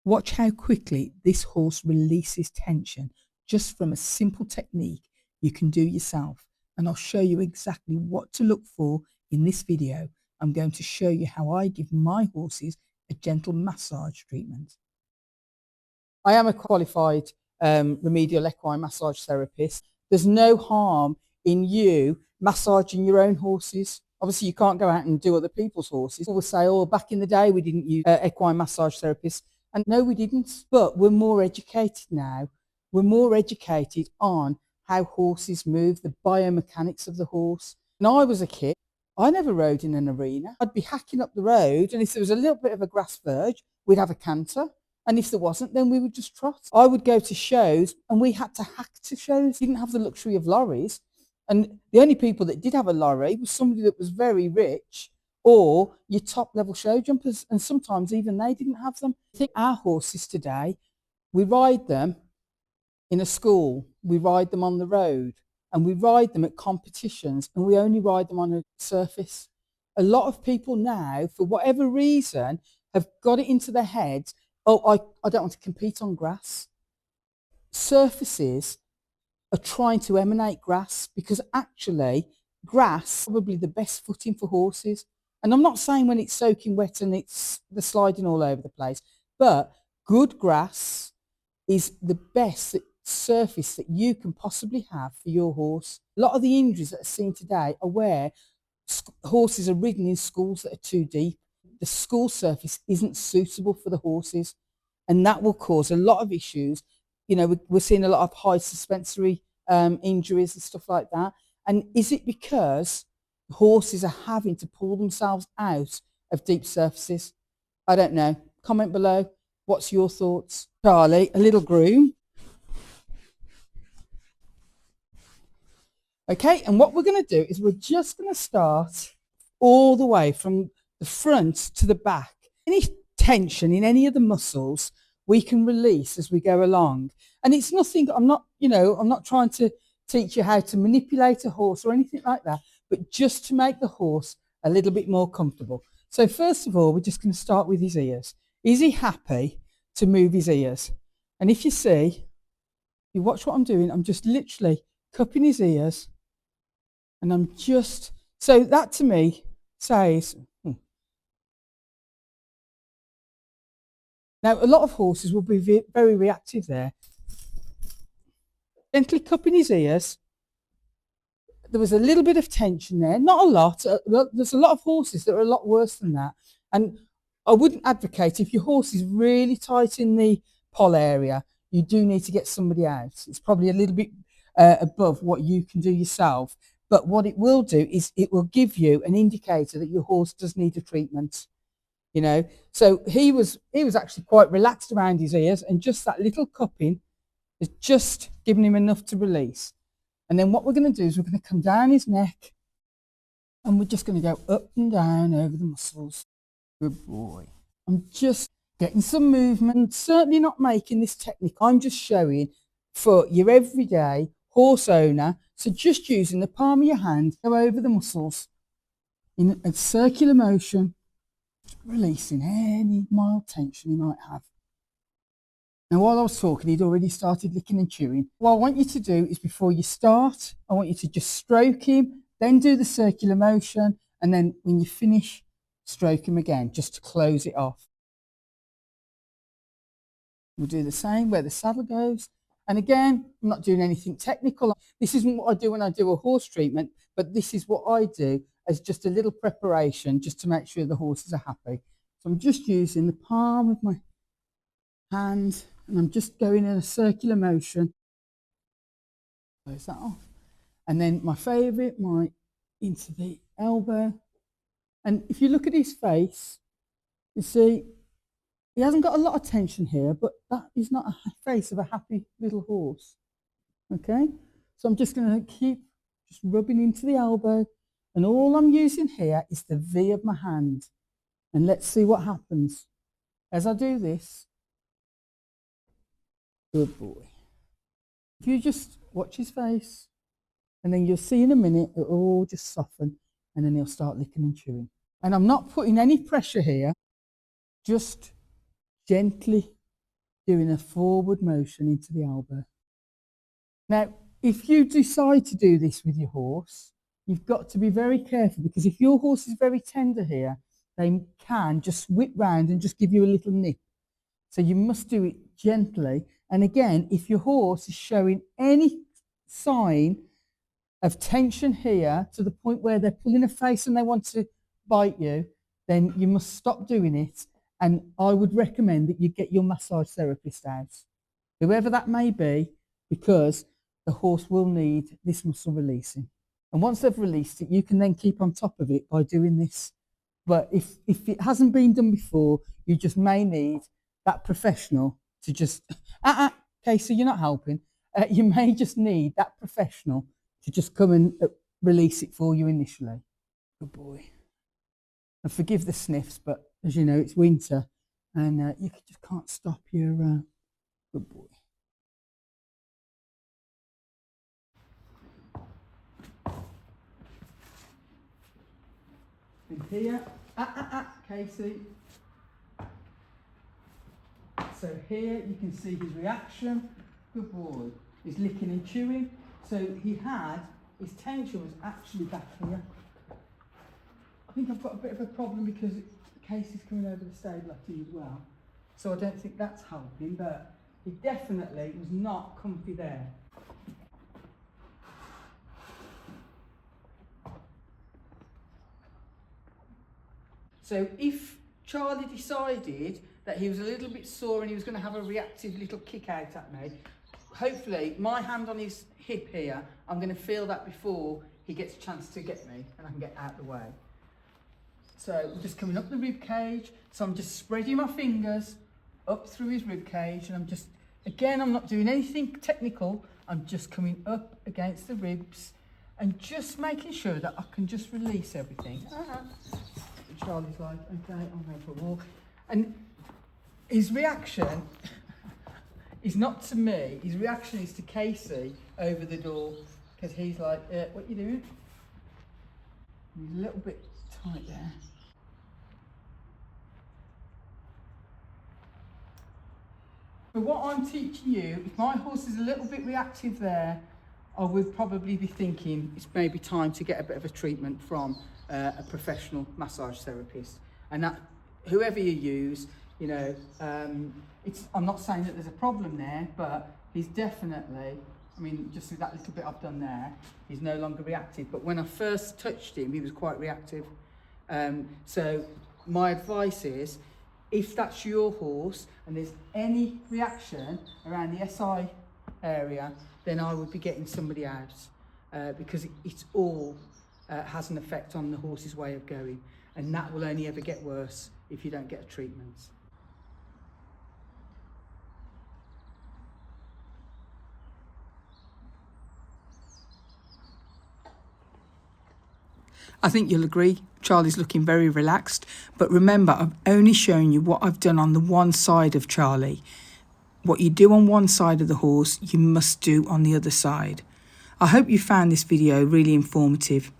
Watch how quickly this horse releases tension just from a simple technique you can do yourself. And I'll show you exactly what to look for in this video. I'm going to show you how I give my horses a gentle massage treatment. I am a qualified remedial equine massage therapist. There's no harm in you massaging your own horses. Obviously, you can't go out and do other people's horses. People will say, oh, back in the day, we didn't use equine massage therapists. And no, we didn't. But we're more educated now. We're more educated on how horses move, the biomechanics of the horse. When I was a kid, I never rode in an arena. I'd be hacking up the road, and if there was a little bit of a grass verge, we'd have a canter. And if there wasn't, then we would just trot. I would go to shows and we had to hack to shows. We didn't have the luxury of lorries. And the only people that did have a lorry was somebody that was very rich or your top level show jumpers. And sometimes even they didn't have them. I think our horses today, we ride them in a school, we ride them on the road, and we ride them at competitions, and we only ride them on a surface. A lot of people now, for whatever reason, have got it into their heads, oh, I don't want to compete on grass. Surfaces are trying to emanate grass because actually grass is probably the best footing for horses. And I'm not saying when it's soaking wet and they're sliding all over the place, but good grass is the best surface that you can possibly have for your horse. A lot of the injuries that are seen today are where horses are ridden in schools that are too deep. The school surface isn't suitable for the horses, and that will cause a lot of issues. You know, we're seeing a lot of high suspensory injuries and stuff like that. And is it because horses are having to pull themselves out of deep surfaces? I don't know. Comment below. What's your thoughts? Charlie, a little groom. Okay, and what we're going to do is we're just going to start all the way from the front to the back. Any tension in any of the muscles we can release as we go along. And it's nothing, I'm not trying to teach you how to manipulate a horse or anything like that, but just to make the horse a little bit more comfortable. So first of all, we're just going to start with his ears. Is he happy to move his ears? And if you see, you watch what I'm doing, I'm just literally cupping his ears. And I'm just, so that to me says, Now, a lot of horses will be very reactive there. Gently cupping his ears. There was a little bit of tension there, not a lot. There's a lot of horses that are a lot worse than that. And I wouldn't advocate, if your horse is really tight in the poll area, you do need to get somebody out. It's probably a little bit above what you can do yourself. But what it will do is it will give you an indicator that your horse does need a treatment. You know, so he was actually quite relaxed around his ears, and just that little cupping is just giving him enough to release. And then what we're going to do is we're going to come down his neck, and we're just going to go up and down over the muscles. Good boy. I'm just getting some movement, certainly not making this technique. I'm just showing for your everyday horse owner. So just using the palm of your hand, go over the muscles in a circular motion, releasing any mild tension you might have. Now, while I was talking, he'd already started licking and chewing. What I want you to do is, before you start, I want you to just stroke him, then do the circular motion, and then when you finish, stroke him again, just to close it off. We'll do the same where the saddle goes. And again, I'm not doing anything technical. This isn't what I do when I do a horse treatment, but this is what I do as just a little preparation, just to make sure the horses are happy. So I'm just using the palm of my hand, and I'm just going in a circular motion. Close that off. And then my favourite, into the elbow. And if you look at his face, you see he hasn't got a lot of tension here, but that is not a face of a happy little horse. Okay, so I'm just going to keep just rubbing into the elbow, and all I'm using here is the V of my hand. And let's see what happens as I do this. Good boy. If you just watch his face, and then you'll see in a minute it'll all just soften, and then he'll start licking and chewing. And I'm not putting any pressure here, just gently doing a forward motion into the elbow. Now, if you decide to do this with your horse, you've got to be very careful, because if your horse is very tender here, they can just whip round and just give you a little nip. So you must do it gently. And again, if your horse is showing any sign of tension here to the point where they're pulling a face and they want to bite you, then you must stop doing it. And I would recommend that you get your massage therapist out, whoever that may be, because the horse will need this muscle releasing. And once they've released it, you can then keep on top of it by doing this. But if it hasn't been done before, you just may need that professional to just, Casey, you're not helping. You may just need that professional to just come and release it for you initially. Good boy. And forgive the sniffs, but as you know, it's winter and you just can't stop your good boy. And here, Casey. So here you can see his reaction. Good boy. He's licking and chewing. So his tension was actually back here. I think I've got a bit of a problem because Casey's coming over the stable after you as well. So I don't think that's helping, but he definitely was not comfy there. So if Charlie decided that he was a little bit sore and he was going to have a reactive little kick out at me, hopefully my hand on his hip here, I'm going to feel that before he gets a chance to get me and I can get out of the way. So we're just coming up the rib cage. So I'm just spreading my fingers up through his rib cage, and I'm just, again, I'm not doing anything technical. I'm just coming up against the ribs and just making sure that I can just release everything. Charlie's like, okay, I'm going for a walk. And his reaction is not to me, his reaction is to Casey over the door, because he's like, what are you doing? He's a little bit tight there. But what I'm teaching you, if my horse is a little bit reactive there, I would probably be thinking it's maybe time to get a bit of a treatment from a professional massage therapist. And that, whoever you use, you know, I'm not saying that there's a problem there, but he's definitely, I mean, just with that little bit I've done there, he's no longer reactive. But when I first touched him, he was quite reactive. So my advice is, if that's your horse and there's any reaction around the SI area, then I would be getting somebody out, because it's all has an effect on the horse's way of going, and that will only ever get worse if you don't get a treatment. I think you'll agree, Charlie's looking very relaxed, but remember, I've only shown you what I've done on the one side of Charlie. What you do on one side of the horse, you must do on the other side. I hope you found this video really informative.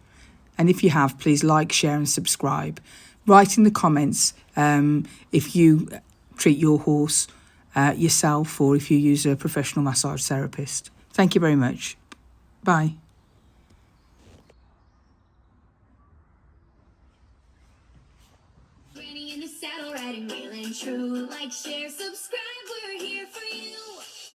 And if you have, please like, share and subscribe. Write in the comments if you treat your horse yourself, or if you use a professional massage therapist. Thank you very much. Bye. Granny in the saddle, riding real and true. Like, share, subscribe.